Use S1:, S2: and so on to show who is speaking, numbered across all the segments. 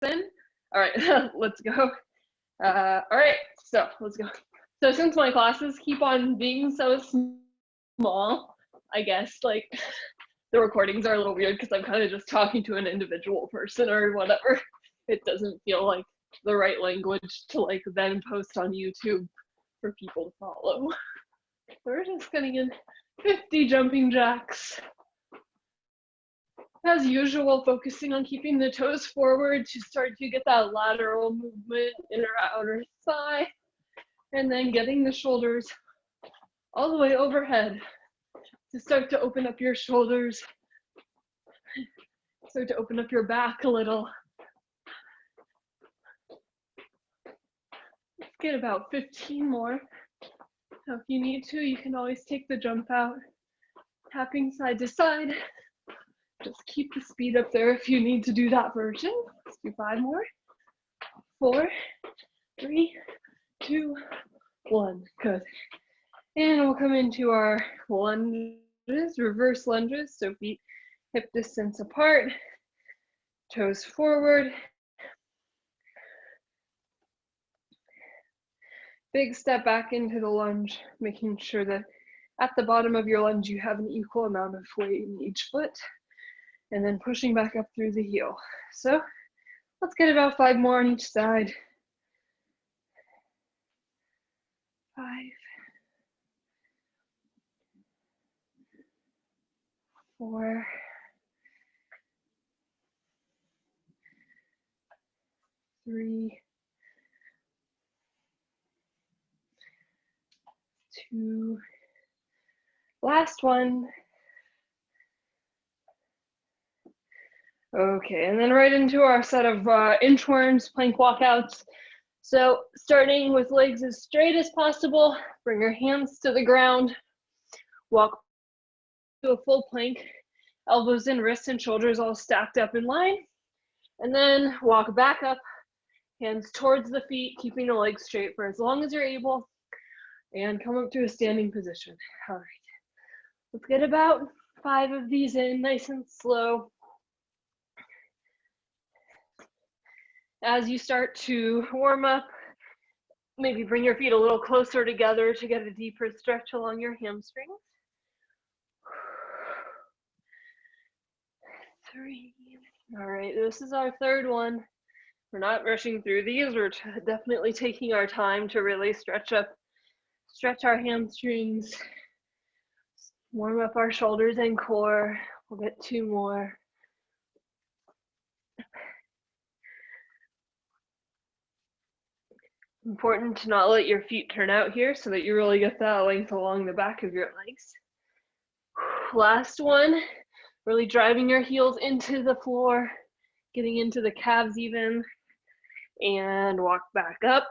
S1: in. All right, let's go. All right, so let's go. So since my classes keep on being so small, I guess like the recordings are a little weird because I'm kind of just talking to an individual person or whatever. It doesn't feel like the right language to like then post on YouTube for people to follow. So we're just getting in 50 jumping jacks. As usual, focusing on keeping the toes forward to start to get that lateral movement, inner outer thigh, and then getting the shoulders all the way overhead to start to open up your shoulders, start to open up your back a little. Let's get about 15 more. So if you need to, you can always take the jump out, tapping side to side. Just keep the speed up there if you need to do that version. Let's do 5 more. 4, 3, 2, 1. Good. And we'll come into our lunges, reverse lunges. So feet hip distance apart, toes forward. Big step back into the lunge, making sure that at the bottom of your lunge you have an equal amount of weight in each foot. And then pushing back up through the heel. So let's get about 5 more on each side. 5, 4, 3, 2, last one. Okay, and then right into our set of inchworms, plank walkouts. So starting with legs as straight as possible, bring your hands to the ground, walk to a full plank, elbows and wrists and shoulders all stacked up in line, and then walk back up, hands towards the feet, keeping the legs straight for as long as you're able, and come up to a standing position. All right, let's get about 5 of these in, nice and slow. As you start to warm up, maybe bring your feet a little closer together to get a deeper stretch along your hamstrings. 3. All right, this is our 3rd one. We're not rushing through these. We're definitely taking our time to really stretch our hamstrings, warm up our shoulders and core. We'll get 2 more. Important to not let your feet turn out here so that you really get that length along the back of your legs. Last one, really driving your heels into the floor, getting into the calves even, and walk back up.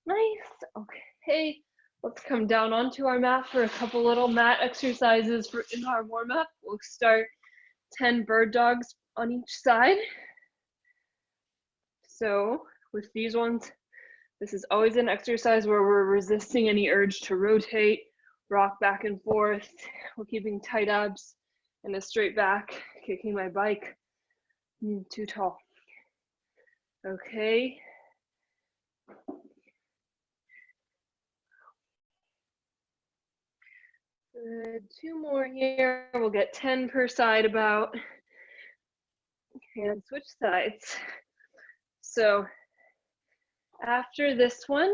S1: Nice, okay. Let's come down onto our mat for a couple little mat exercises in our warm up. We'll start 10 bird dogs on each side. So with these ones, this is always an exercise where we're resisting any urge to rotate, rock back and forth. We're keeping tight abs and a straight back, kicking my bike. Too tall. Okay. Good. 2 more here. We'll get 10 per side about. And switch sides. So after this one,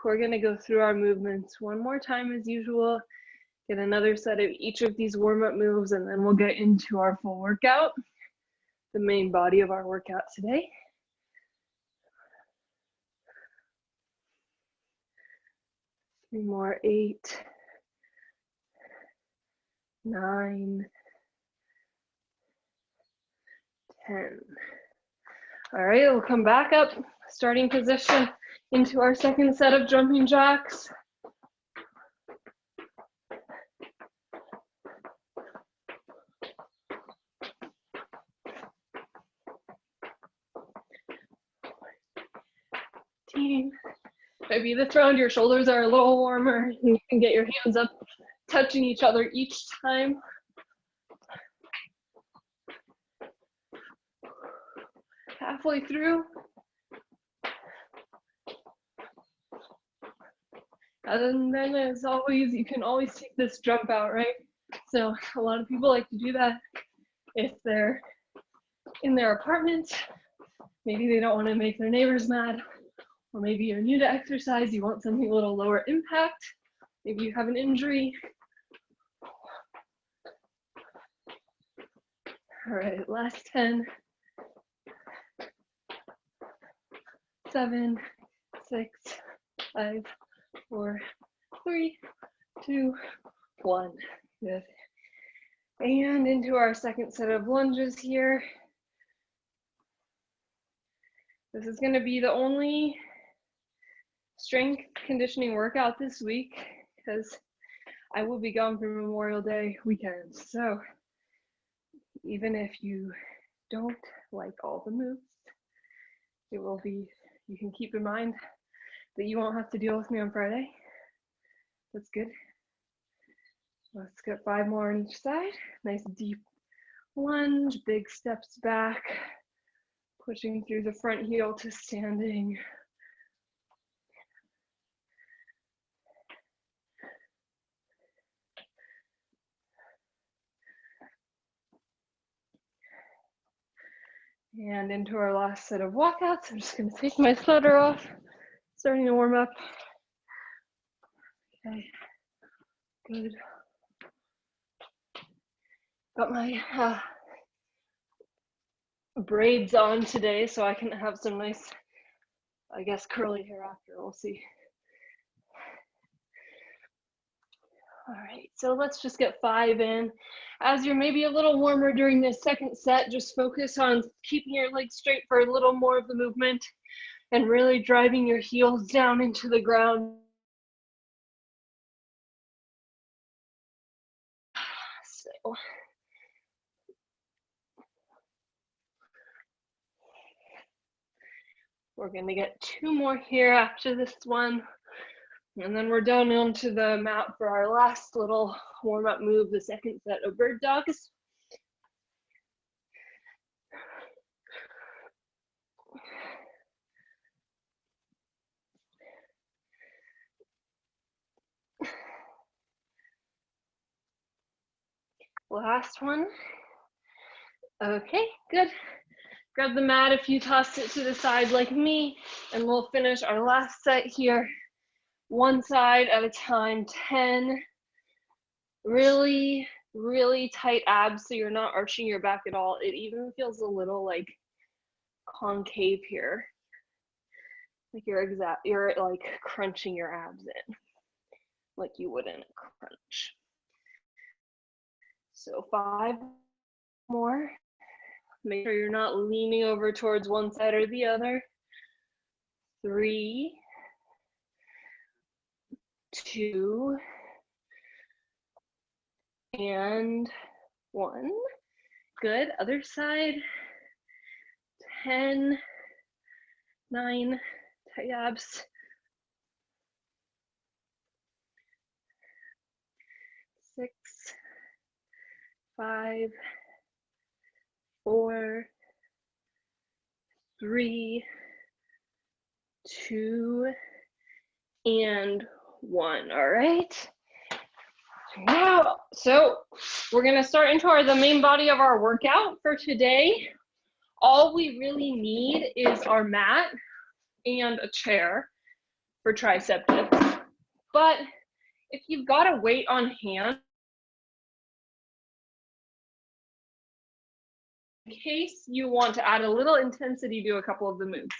S1: we're going to go through our movements one more time as usual, get another set of each of these warm-up moves, and then we'll get into our full workout, the main body of our workout today. Three more, 8, 9, 10. All right, we'll come back up, starting position into our second set of jumping jacks. Team. Maybe this round your shoulders are a little warmer. You can get your hands up, touching each other each time. halfway through. And then as always, you can always take this jump out, right? So a lot of people like to do that if they're in their apartment. Maybe they don't want to make their neighbors mad, or maybe you're new to exercise, you want something a little lower impact. Maybe you have an injury. All right, last 10. 7, 6, 5, 4, 3, 2, 1. Good. And into our second set of lunges here. This is going to be the only strength conditioning workout this week because I will be gone for Memorial Day weekend. So even if you don't like all the moves, it will be, you can keep in mind that you won't have to deal with me on Friday. That's good. Let's get 5 more on each side. Nice deep lunge, big steps back, pushing through the front heel to standing. And into our last set of walkouts. I'm just going to take my sweater off, starting to warm up. Okay, good. Got my braids on today so I can have some nice, I guess, curly hair after. We'll see. All right, so let's just get 5 in. As you're maybe a little warmer during this second set, just focus on keeping your legs straight for a little more of the movement and really driving your heels down into the ground. So we're gonna get 2 more here after this one. And then we're down onto the mat for our last little warm-up move, the second set of bird dogs. Last one. Okay, good. Grab the mat if you tossed it to the side like me, and we'll finish our last set here. One side at a time, 10. Really, really tight abs so you're not arching your back at all. It even feels a little like concave here. Like you're like crunching your abs in, like you would in a crunch. So 5 more. Make sure you're not leaning over towards one side or the other. 3, 2, and 1. Good. Other side. 10, 9, tight abs. 6, 5, 4, 3, 2, and 1. All right. Now, so we're going to start into the main body of our workout for today. All we really need is our mat and a chair for tricep dips. But if you've got a weight on hand, in case you want to add a little intensity to a couple of the moves.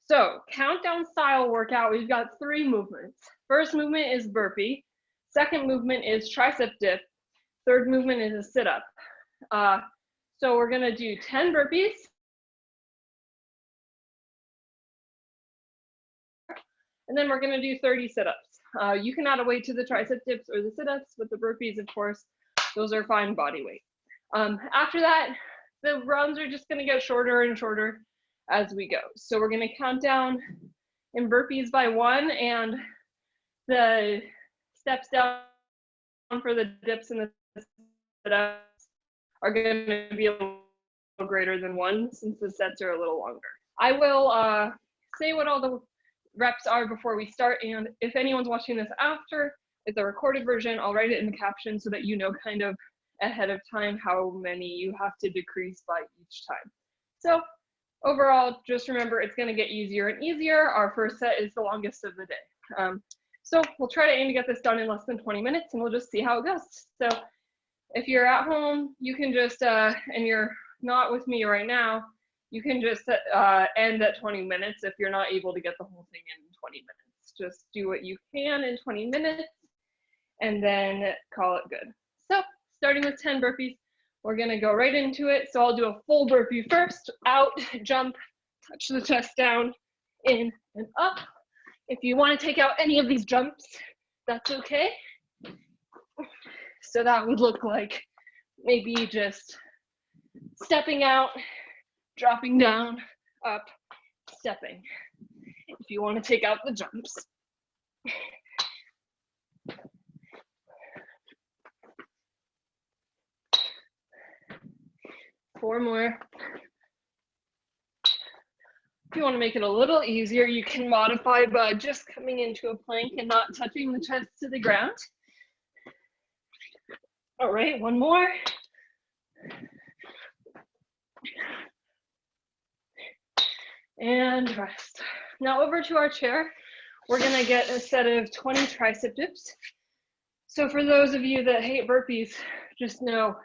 S1: So countdown style workout, we've got 3 movements. First movement is burpee. Second movement is tricep dip. Third movement is a sit-up. So we're gonna do 10 burpees. And then we're gonna do 30 sit-ups. You can add a weight to the tricep dips or the sit-ups, but the burpees, of course, those are fine body weight. After that, the runs are just gonna get shorter and shorter as we go. So we're gonna count down in burpees by 1, and the steps down for the dips and the sit-ups are gonna be greater than 1 since the sets are a little longer. I will say what all the reps are before we start, and if anyone's watching this after, it's a recorded version, I'll write it in the caption so that you know kind of ahead of time how many you have to decrease by each time. So overall, just remember it's going to get easier and easier. Our first set is the longest of the day. So we'll try to aim to get this done in less than 20 minutes and we'll just see how it goes. So if you're at home, you can just, and you're not with me right now, you can just end at 20 minutes if you're not able to get the whole thing in 20 minutes. Just do what you can in 20 minutes and then call it good. So starting with 10 burpees, we're gonna go right into it. So I'll do a full burpee first, out, jump, touch the chest down, in and up. If you wanna take out any of these jumps, that's okay. So that would look like maybe just stepping out, dropping down, up, stepping. If you want to take out the jumps. 4 more. If you want to make it a little easier, you can modify by just coming into a plank and not touching the chest to the ground. All right, 1 more. And rest. Now over to our chair. We're gonna get a set of 20 tricep dips. So for those of you that hate burpees, just know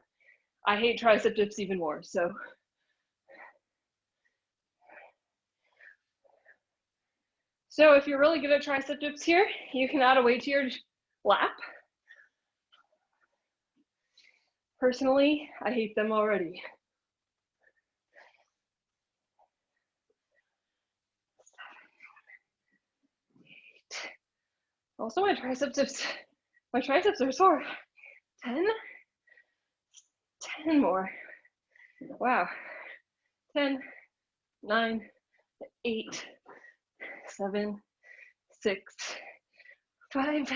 S1: I hate tricep dips even more. So if you're really good at tricep dips here, you can add a weight to your lap. Personally, I hate them already. Also, my triceps are sore. 10 more. Wow. 10, 9, 8, 7, 6, 5,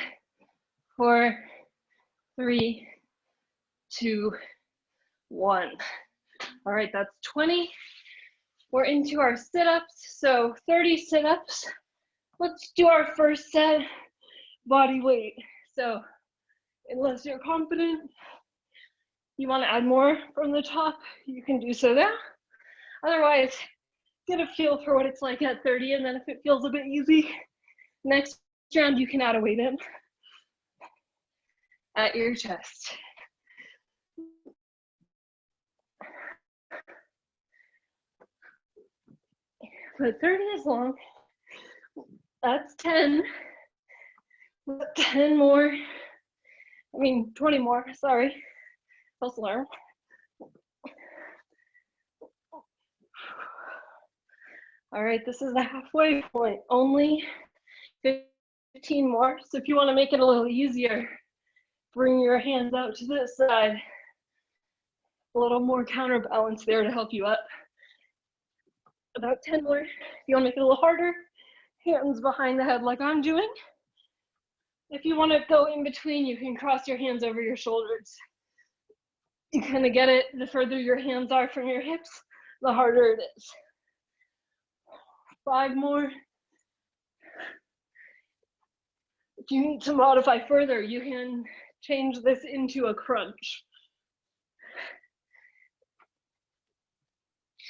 S1: 4, 3, 2, 1. All right, that's 20. We're into our sit-ups. So 30 sit-ups. Let's do our first set, body weight. So unless you're confident, you want to add more from the top, you can do so there. Otherwise, get a feel for what it's like at 30, and then if it feels a bit easy, next round you can add a weight in at your chest. But 30 is long. That's 10. 10 more. 20 more, sorry. False alarm. All right, this is the halfway point. Only 15 more. So if you want to make it a little easier, bring your hands out to this side. A little more counterbalance there to help you up. About 10 more. If you want to make it a little harder, hands behind the head like I'm doing. If you want to go in between, you can cross your hands over your shoulders. You kind of get it. The further your hands are from your hips, the harder it is. 5 more. If you need to modify further, you can change this into a crunch.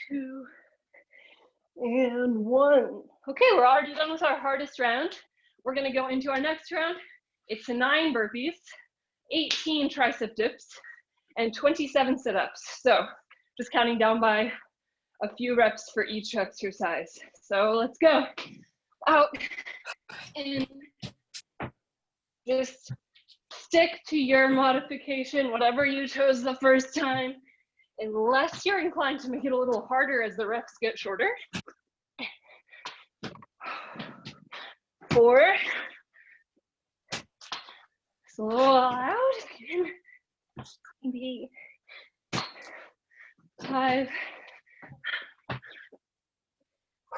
S1: 2 and 1. Okay, we're already done with our hardest round. We're gonna go into our next round. It's 9 burpees, 18 tricep dips, and 27 sit-ups. So just counting down by a few reps for each exercise. So let's go. Out, in. Just stick to your modification, whatever you chose the first time, unless you're inclined to make it a little harder as the reps get shorter. 4. It's a little loud. Maybe 5,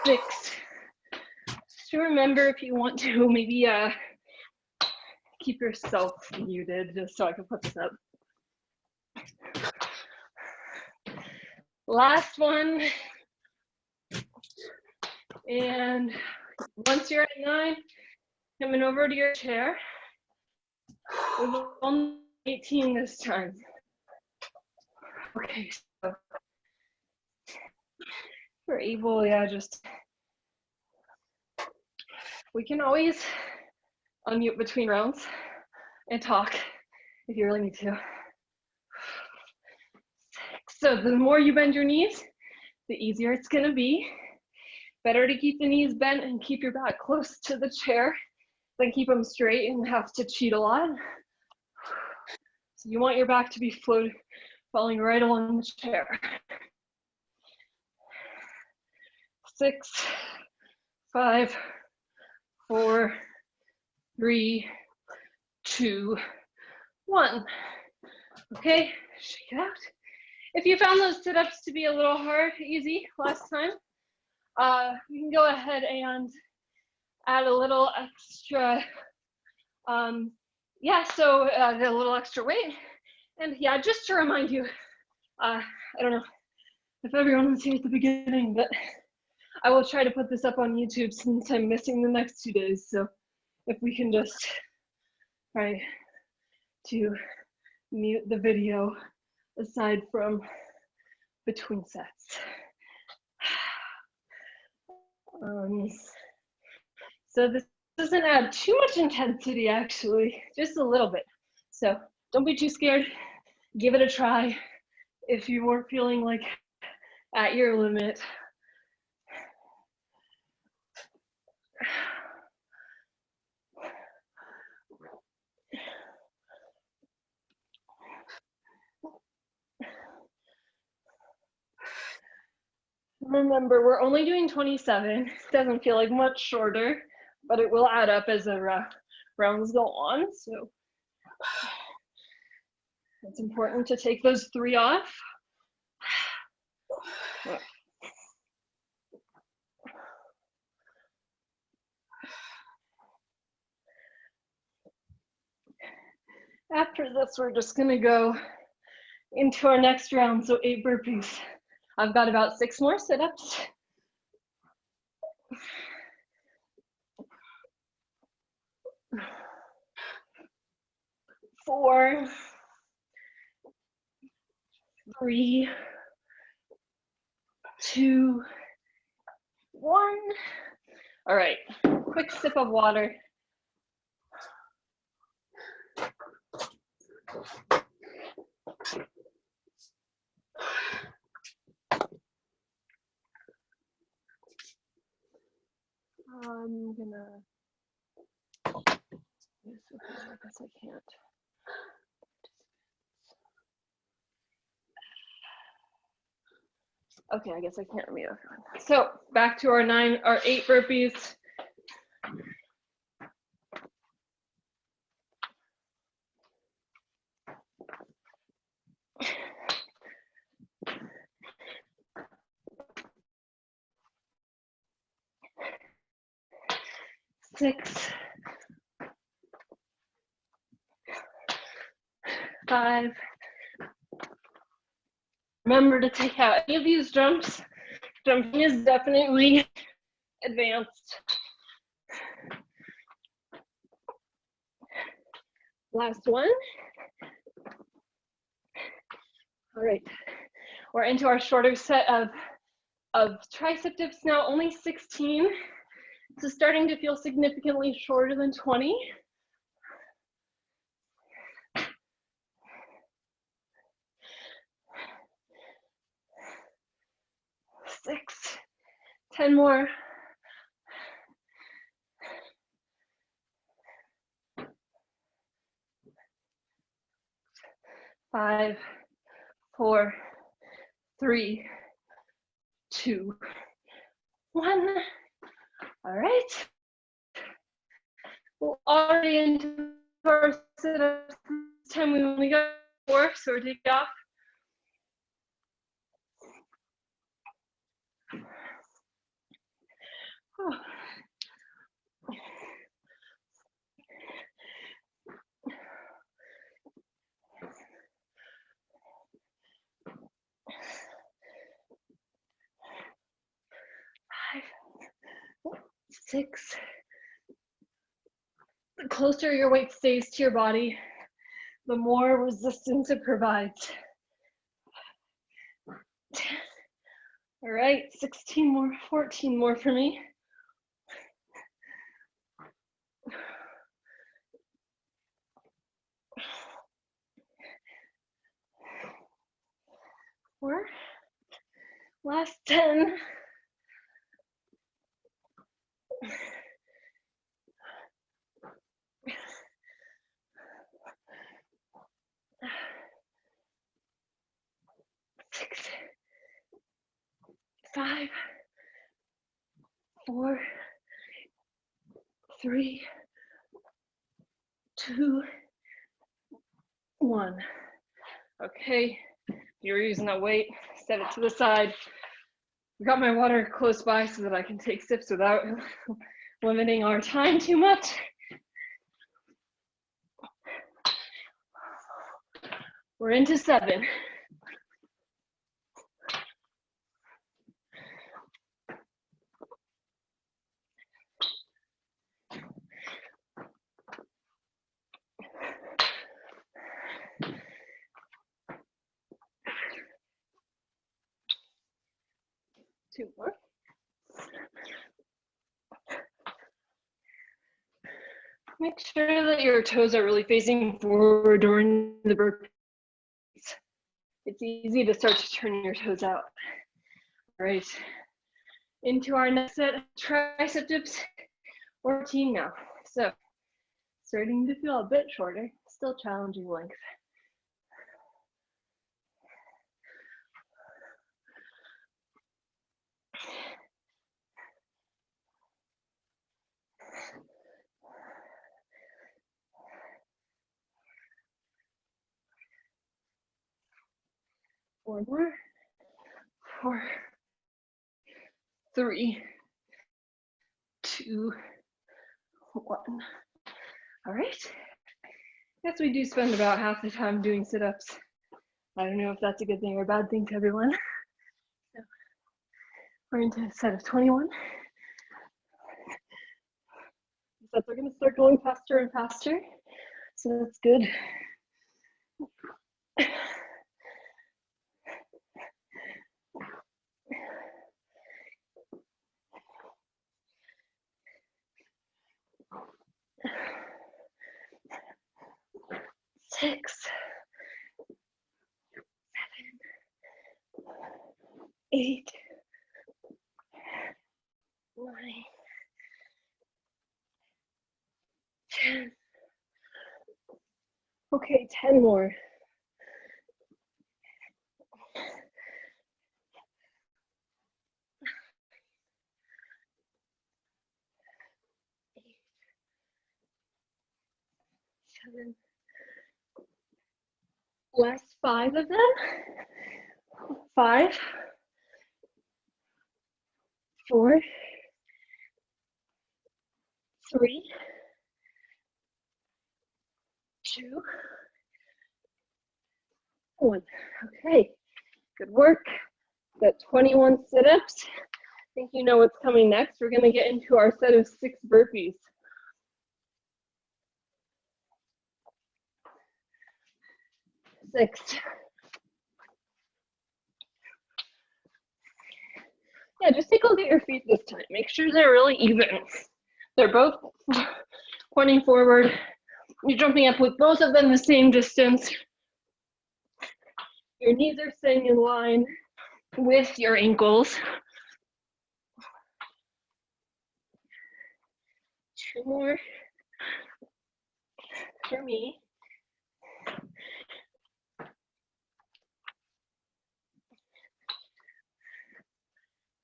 S1: 6. Just remember, if you want to, maybe keep yourself muted just so I can put this up. Last one. And once you're at 9, coming over to your chair. We've only 18 this time. Okay, so we're able, yeah, we can always unmute between rounds and talk if you really need to. So the more you bend your knees, the easier it's gonna be. Better to keep the knees bent and keep your back close to the chair than keep them straight and have to cheat a lot. So you want your back to be falling right along the chair. 6, 5, 4, 3, 2, 1. Okay, shake it out. If you found those sit-ups to be a little easy last time, you can go ahead and add a little extra, a little extra weight. And yeah, just to remind you, I don't know if everyone was here at the beginning, but I will try to put this up on YouTube since I'm missing the next 2 days. So if we can just try to mute the video aside from between sets. So this doesn't add too much intensity, actually, just a little bit. So don't be too scared. Give it a try if you were feeling like at your limit. Remember, we're only doing 27. It doesn't feel like much shorter, but it will add up as the rounds go on. So it's important to take those 3 off. After this, we're just gonna go into our next round, so 8 burpees. I've got about 6 more sit-ups. 4, 3, 2, 1. All right, quick sip of water. I'm gonna, I guess I can't. Okay, I guess I can't mute everyone. So back to our 8 burpees. Six, 5. Remember to take out any of these jumps. Jumping is definitely advanced. Last one. All right, we're into our shorter set of tricep dips now, only 16. So starting to feel significantly shorter than 20. 6, 10 more. 5, 4, 3, 2, 1. All right. We're already into our sit-ups. This time we only got 4, so we're taking off. Oh. 6. The closer your weight stays to your body, the more resistance it provides. 10. All right, 16 more, 14 more for me. 4. Last 10. 6. 5. 4. 3. 2. 1. Okay, if you're using that weight, set it to the side. I've got my water close by so that I can take sips without limiting our time too much. We're into 7. Two more. Make sure that your toes are really facing forward during the burpees. It's easy to start to turn your toes out. All right, into our next set of tricep dips or team now. So, starting to feel a bit shorter, still challenging length. One more. 4, 3, 2, 1. All right. Guess we do spend about half the time doing sit-ups. I don't know if that's a good thing or a bad thing to everyone. So we're into a set of 21. Sets are going to start going faster and faster, so that's good. Six, 7, 8, 9, 10. Okay, 10 more. 7. Last 5 of them. 5, 4, 3, 2, 1. Okay, good work. Got 21 sit-ups. I think you know what's coming next. We're going to get into our set of 6 burpees. 6. Yeah, just take a look at your feet this time. Make sure they're really even. They're both pointing forward. You're jumping up with both of them the same distance. Your knees are staying in line with your ankles. 2 more for me.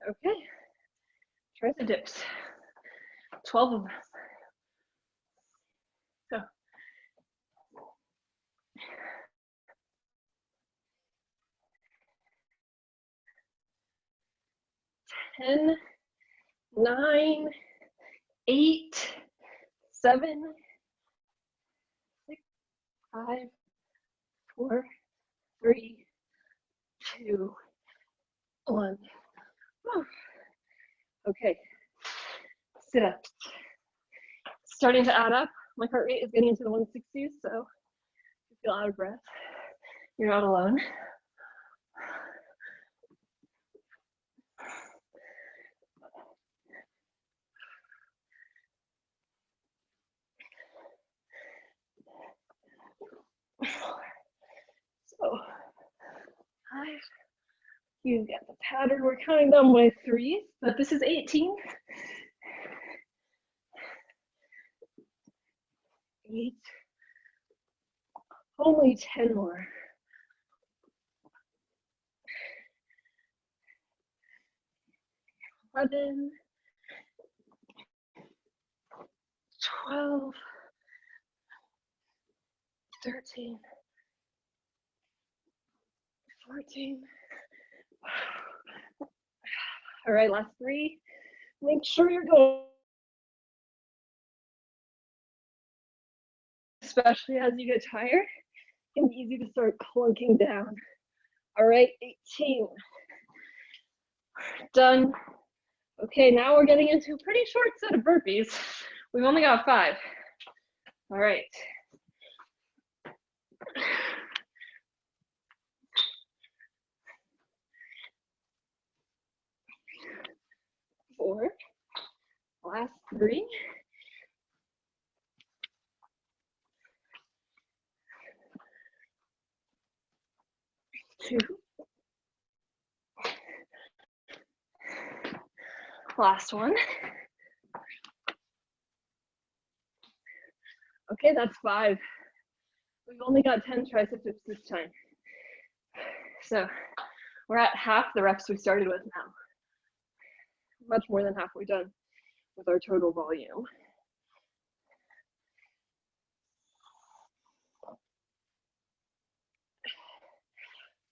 S1: Okay, tricep dips. 12 of them. So. 10, 9, 8, 7, 6, 5, 4, 3, 2, 1. Okay, sit-ups. Starting to add up. My heart rate is getting into the 160s, so if you feel out of breath, you're not alone. So 5. You get the pattern. We're counting down by 3, but this is 18. 8. Only 10 more. 11. 12. 13. 14. All right, last 3. Make sure you're going, especially as you get tired. It can be easy to start clunking down. All right, 18. Done. Okay, now we're getting into a pretty short set of burpees. We've only got 5. All right. 4. Last 3. 2. Last one. Okay, that's 5. We've only got 10 triceps this time. So we're at half the reps we started with now. Much more than halfway done with our total volume.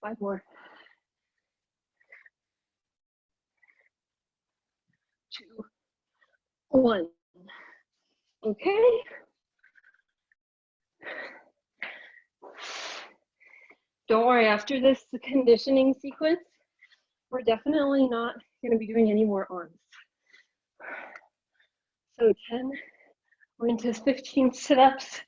S1: Five more. 2, 1. Okay. Don't worry, after this conditioning sequence, we're definitely not going to be doing any more arms. So 10, we're into 15 sit-ups.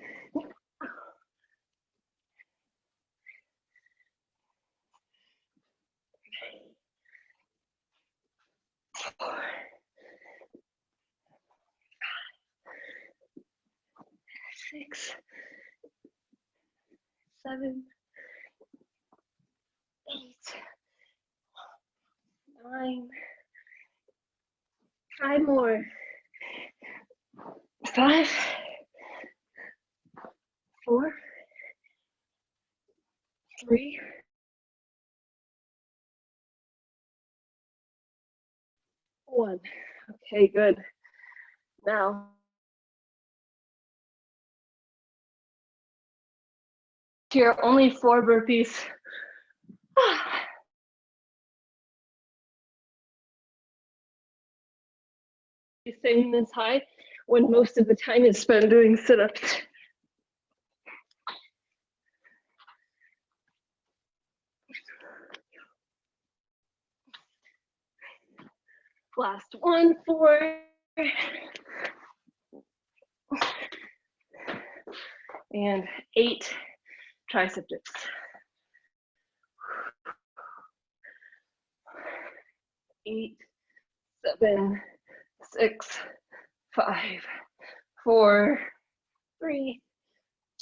S1: 4, 6, 7, 8, 9, 5 more. 5, 4, 3, 1. Okay, good. Now, here, only 4 burpees. Staying this high when most of the time is spent doing sit-ups. Last one, 4. And 8 tricep dips. 8, 7, 6, 5, 4, 3,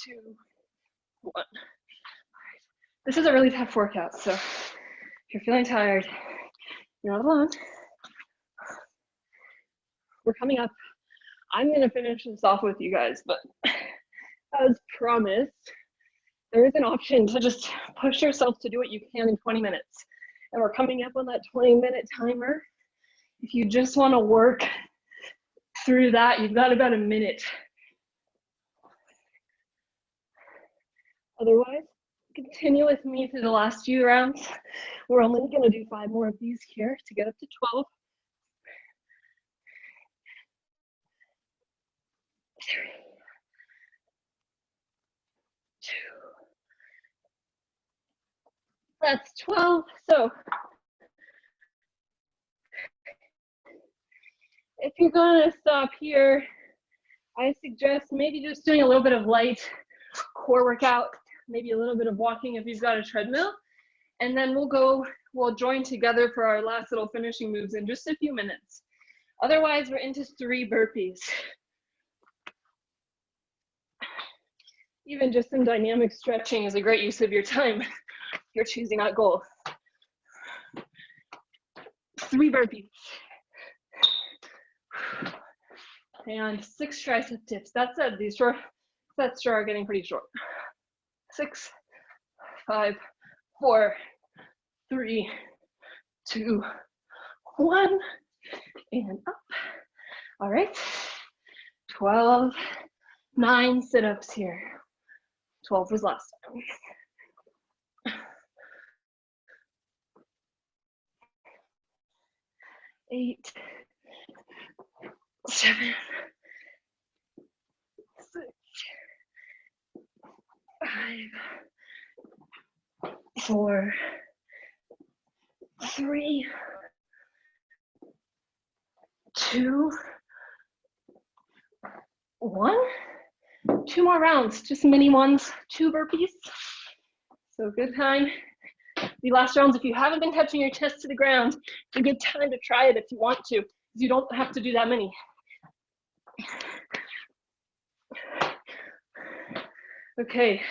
S1: 2, 1. This is a really tough workout, so if you're feeling tired, you're not alone. We're coming up. I'm going to finish this off with you guys, but as promised, there is an option to just push yourself to do what you can in 20 minutes. And we're coming up on that 20-minute timer. If you just want to work through that, you've got about a minute. Otherwise, continue with me through the last few rounds. We're only going to do 5 more of these here to get up to 12. 3, 2. That's 12. So If you're gonna stop here, I suggest maybe just doing a little bit of light core workout, maybe a little bit of walking if you've got a treadmill, and then we'll join together for our last little finishing moves in just a few minutes. Otherwise, we're into 3 burpees. Even just some dynamic stretching is a great use of your time if you're choosing that goal. 3 burpees. And 6 tricep dips. That said, these short sets are getting pretty short. 6, 5, 4, 3, 2, 1, and up. All right, 12, 9 sit-ups here. 12 was last time. 8, 7, 6, 5, 4, 3, 2, 1. 2 more rounds, just mini ones, 2 burpees. So good time. The last rounds, if you haven't been touching your chest to the ground, it's a good time to try it if you want to, because you don't have to do that many. Okay,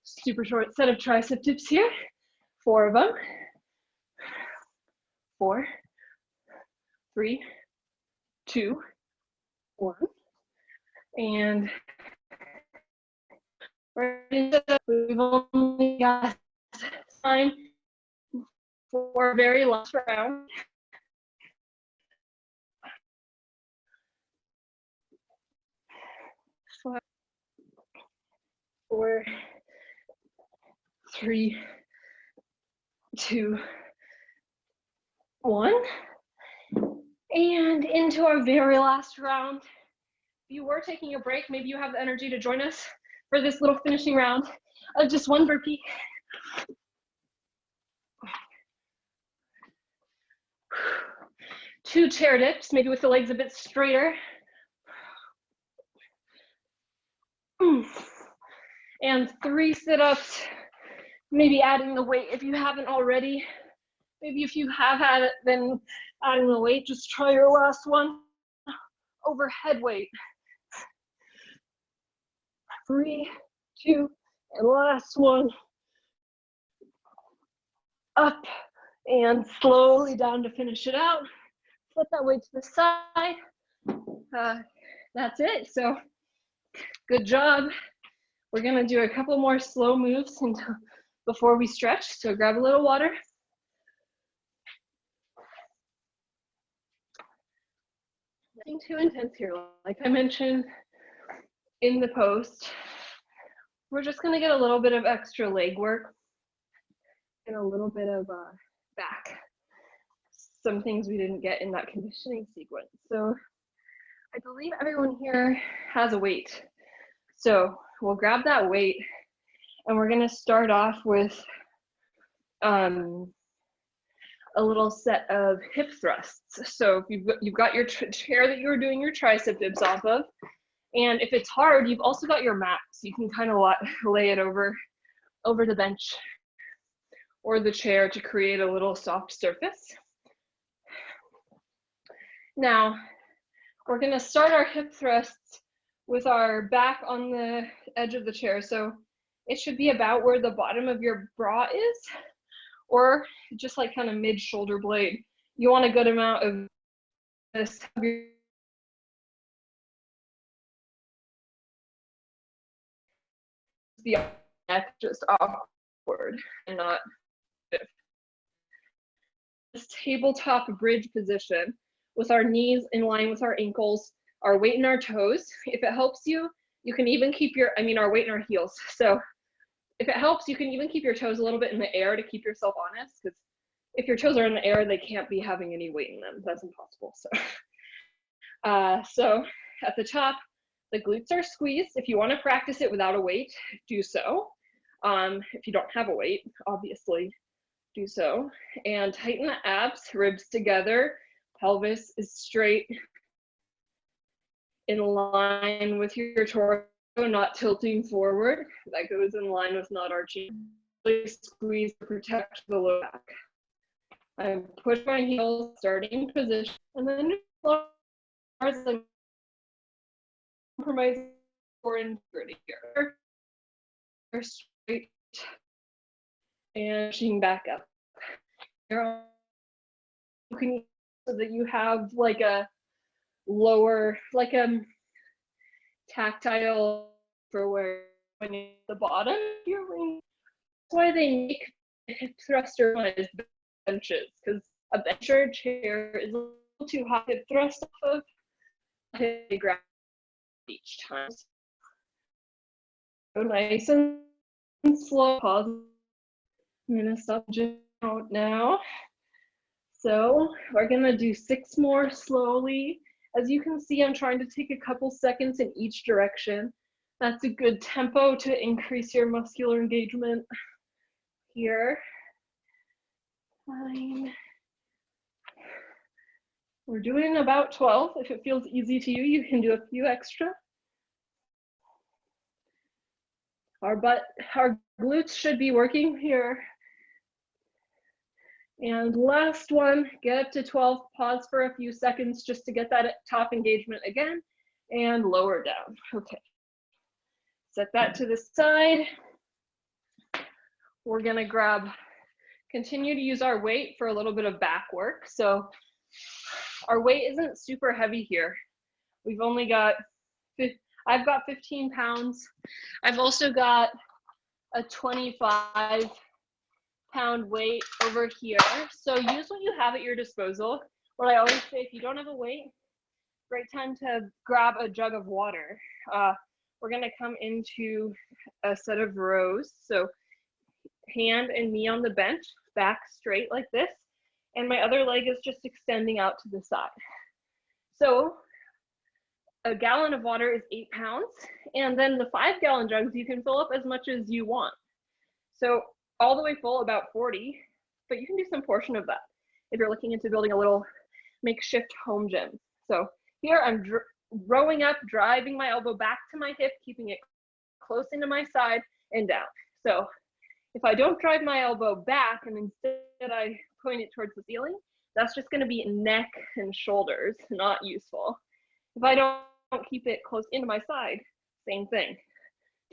S1: super short set of tricep dips here. 4 of them. 4, 3, 2, 1. And we've only got time for a very last round. 5, 4, 3, 2, 1. And into our very last round. If you were taking a break, maybe you have the energy to join us for this little finishing round of just 1 burpee. Two chair dips, maybe with the legs a bit straighter. And 3 sit-ups, maybe adding the weight if you haven't already. Maybe if you have had it, then adding the weight, just try your last one. Overhead weight. 3, 2, and last one. Up and slowly down to finish it out. Put that weight to the side. That's it. So good job. We're gonna do a couple more slow moves before we stretch. So grab a little water. Nothing too intense here. Like I mentioned in the post, we're just gonna get a little bit of extra leg work and a little bit of back. Some things we didn't get in that conditioning sequence. So I believe everyone here has a weight. So we'll grab that weight and we're gonna start off with a little set of hip thrusts. So you've got your chair that you were doing your tricep dips off of. And if it's hard, you've also got your mat. So you can kind of lay it over the bench or the chair to create a little soft surface. Now, we're gonna start our hip thrusts with our back on the edge of the chair. So it should be about where the bottom of your bra is, or just like kind of mid shoulder blade. You want a good amount of this. The neck just awkward and not this tabletop bridge position with our knees in line with our ankles, our weight in our toes. If it helps you, you can even keep our weight in our heels. So if it helps, you can even keep your toes a little bit in the air to keep yourself honest, because if your toes are in the air, they can't be having any weight in them. That's impossible. So at the top, the glutes are squeezed. If you want to practice it without a weight, do so. If you don't have a weight, obviously do so. And tighten the abs, ribs together, pelvis is straight, in line with your torso, not tilting forward. That goes in line with not arching. Really squeeze to protect the low back. I push my heels, starting position, and then as I'm compromising for integrity here. Straight and pushing back up. You can, so that you have like a lower, like a tactile for where when you're at the bottom, you're ring. That's why they make hip thruster as benches, because a bench or chair is a little too high to thrust off of. They grab each time. So nice and slow. Pause. I'm gonna stop just out now. So we're gonna do 6 more slowly. As you can see, I'm trying to take a couple seconds in each direction. That's a good tempo to increase your muscular engagement here. 9. We're doing about 12. If it feels easy to you, you can do a few extra. Our glutes should be working here. And last one, get up to 12, pause for a few seconds just to get that top engagement again, and lower down. Okay, set that to the side. We're gonna continue to use our weight for a little bit of back work. So our weight isn't super heavy here. We've only got, I've got 15 pounds. I've also got a 25 pound weight over here. So use what you have at your disposal. What I always say, if you don't have a weight, great time to grab a jug of water. We're gonna come into a set of rows. So hand and knee on the bench, back straight like this, and my other leg is just extending out to the side. So a gallon of water is 8 pounds, and then the 5-gallon jugs, you can fill up as much as you want. So all the way full, about 40, but you can do some portion of that if you're looking into building a little makeshift home gym. So here I'm rowing up, driving my elbow back to my hip, keeping it close into my side and down. So if I don't drive my elbow back and instead I point it towards the ceiling, that's just gonna be neck and shoulders, not useful. If I don't keep it close into my side, same thing.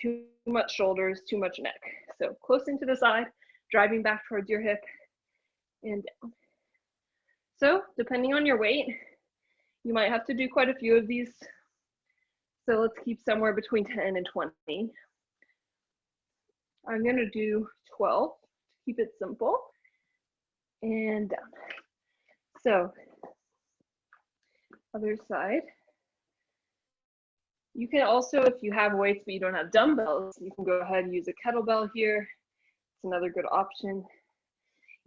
S1: Too much shoulders, too much neck. So close into the side, driving back towards your hip and down. So depending on your weight, you might have to do quite a few of these. So let's keep somewhere between 10 and 20. I'm gonna do 12 to keep it simple and down. So other side. You can also, if you have weights but you don't have dumbbells, you can go ahead and use a kettlebell here. It's another good option.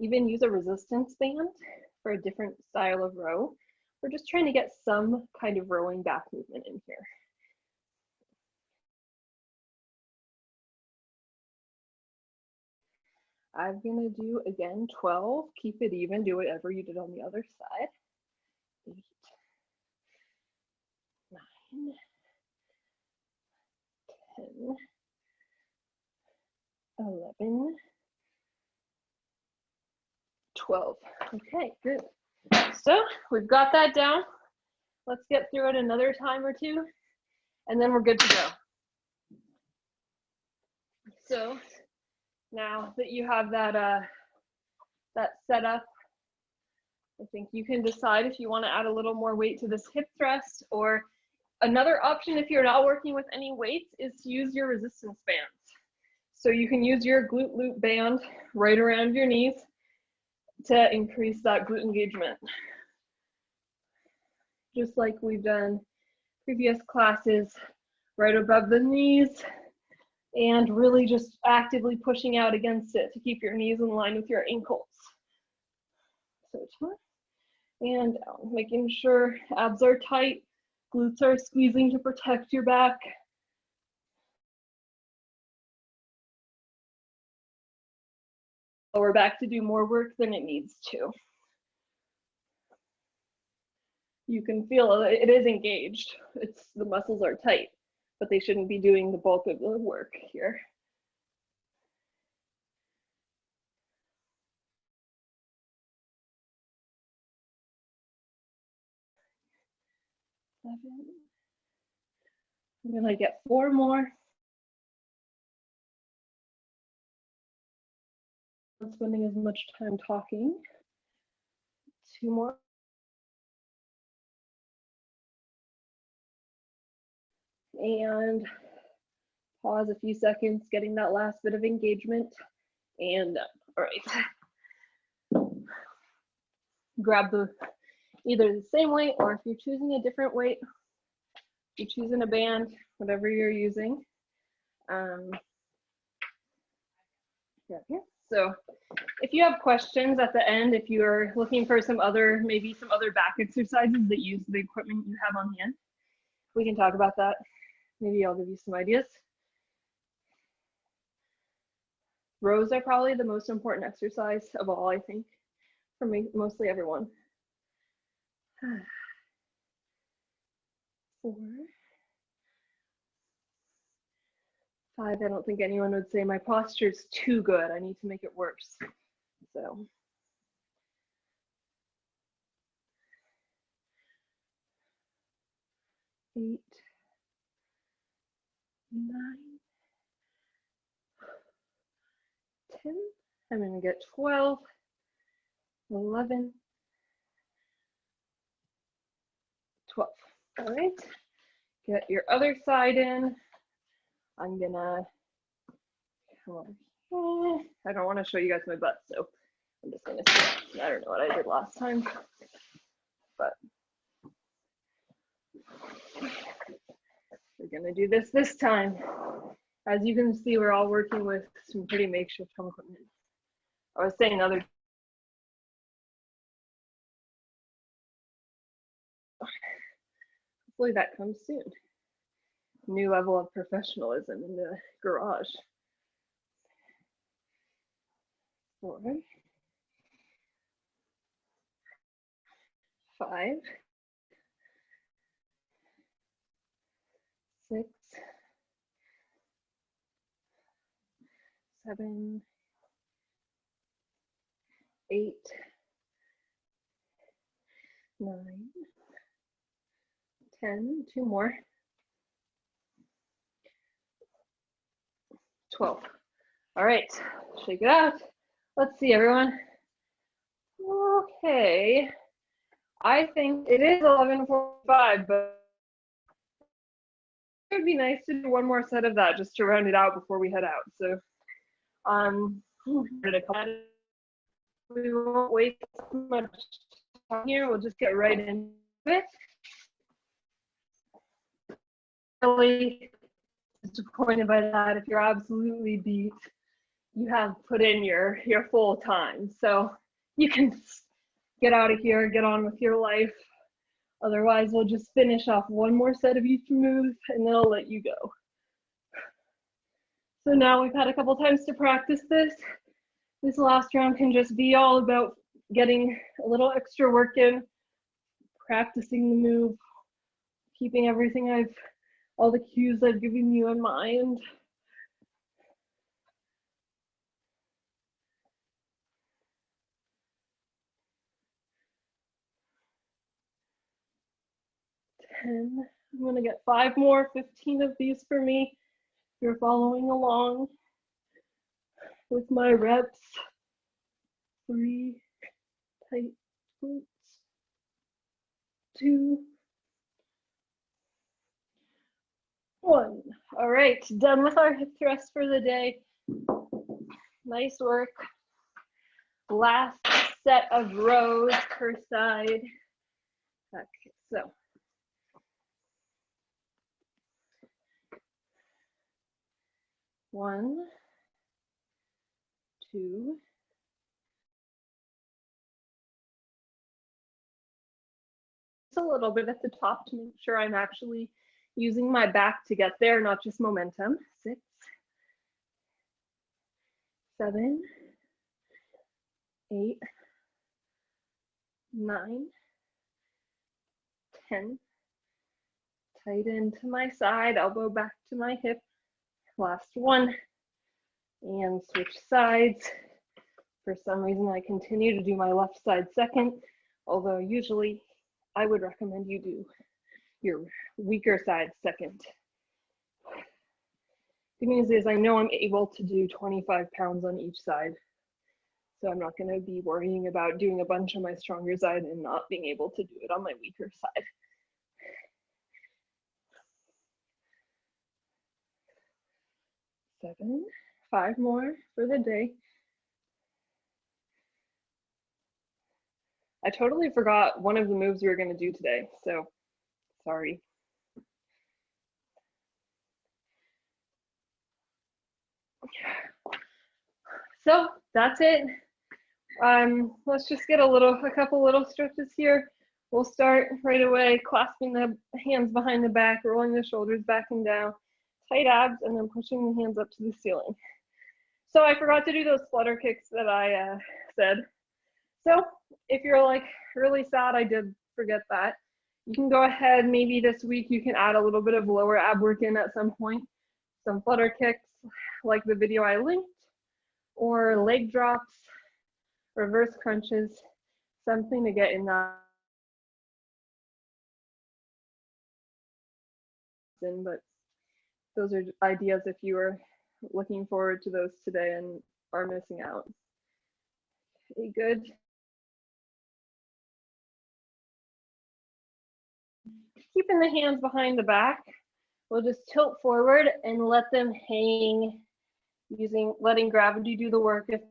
S1: Even use a resistance band for a different style of row. We're just trying to get some kind of rowing back movement in here. I'm gonna do, again, 12, keep it even, do whatever you did on the other side. 8, 9, 10, 11, 12. Okay, good. So we've got that down. Let's get through it another time or two, and then we're good to go. So now that you have that, that set up, I think you can decide if you want to add a little more weight to this hip thrust, or another option if you're not working with any weights is to use your resistance bands. So you can use your glute loop band right around your knees to increase that glute engagement. Just like we've done previous classes, right above the knees, and really just actively pushing out against it to keep your knees in line with your ankles. So and down, making sure abs are tight, glutes are squeezing to protect your back. Lower back to do more work than it needs to. you can feel it is engaged. The muscles are tight, but they shouldn't be doing the bulk of the work here. I'm gonna get 4 more. Not spending as much time talking. 2 more. And pause a few seconds, getting that last bit of engagement. And all right. Grab either the same weight, or if you're choosing a different weight, you're choosing a band, whatever you're using. Yeah. So if you have questions at the end, if you're looking for maybe some other back exercises that use the equipment you have on hand, we can talk about that. Maybe I'll give you some ideas. Rows are probably the most important exercise of all, I think, for mostly everyone. 4, 5, I don't think anyone would say my posture's too good. I need to make it worse. So. 8, 9, 10. I'm gonna get 12, 11, 12. All right, get your other side in. I'm gonna come over here. I don't want to show you guys my butt, so I'm just gonna sit. I don't know what I did last time, but we're gonna do this time. As you can see, we're all working with some pretty makeshift home equipment. I was saying hopefully that comes soon. New level of professionalism in the garage. 4, 5, 6, 7, 8, 9, 10, 2 more, 12. All right, shake it out. Let's see, everyone. Okay, I think it is 11:45, but it would be nice to do one more set of that just to round it out before we head out. So, we won't waste much time here. We'll just get right into it. Really disappointed by that. If you're absolutely beat, you have put in your full time, so you can get out of here, get on with your life. Otherwise, we'll just finish off one more set of each move and then I'll let you go. So now we've had a couple times to practice this. This last round can just be all about getting a little extra work in, practicing the move, keeping everything all the cues I've given you in mind. I'm gonna get 5 more, 15 of these for me. If you're following along with my reps. 3, tight glutes. 2, 1. All right, done with our hip thrust for the day. Nice work. Last set of rows per side. Okay, so. One, 2, a little bit at the top to make sure I'm actually using my back to get there, not just momentum. 6, 7, 8, 9, 10. Tighten to my side, elbow back to my hip. Last one. And switch sides. For some reason, I continue to do my left side second, although usually I would recommend you do your weaker side second. The news is I know I'm able to do 25 pounds on each side, so I'm not going to be worrying about doing a bunch on my stronger side and not being able to do it on my weaker side. 7, 5 more for the day. I totally forgot one of the moves we were going to do today, so sorry. So that's it. Let's just get a couple little stretches here. We'll start right away, clasping the hands behind the back, rolling the shoulders back and down, tight abs, and then pushing the hands up to the ceiling. So I forgot to do those flutter kicks that I said. So if you're like really sad I did forget that, you can go ahead, maybe this week you can add a little bit of lower ab work in at some point. Some flutter kicks like the video I linked, or leg drops, reverse crunches, something to get in that. But those are ideas if you are looking forward to those today and are missing out. Okay, good. Keeping the hands behind the back, we'll just tilt forward and let them hang, letting gravity do the work. If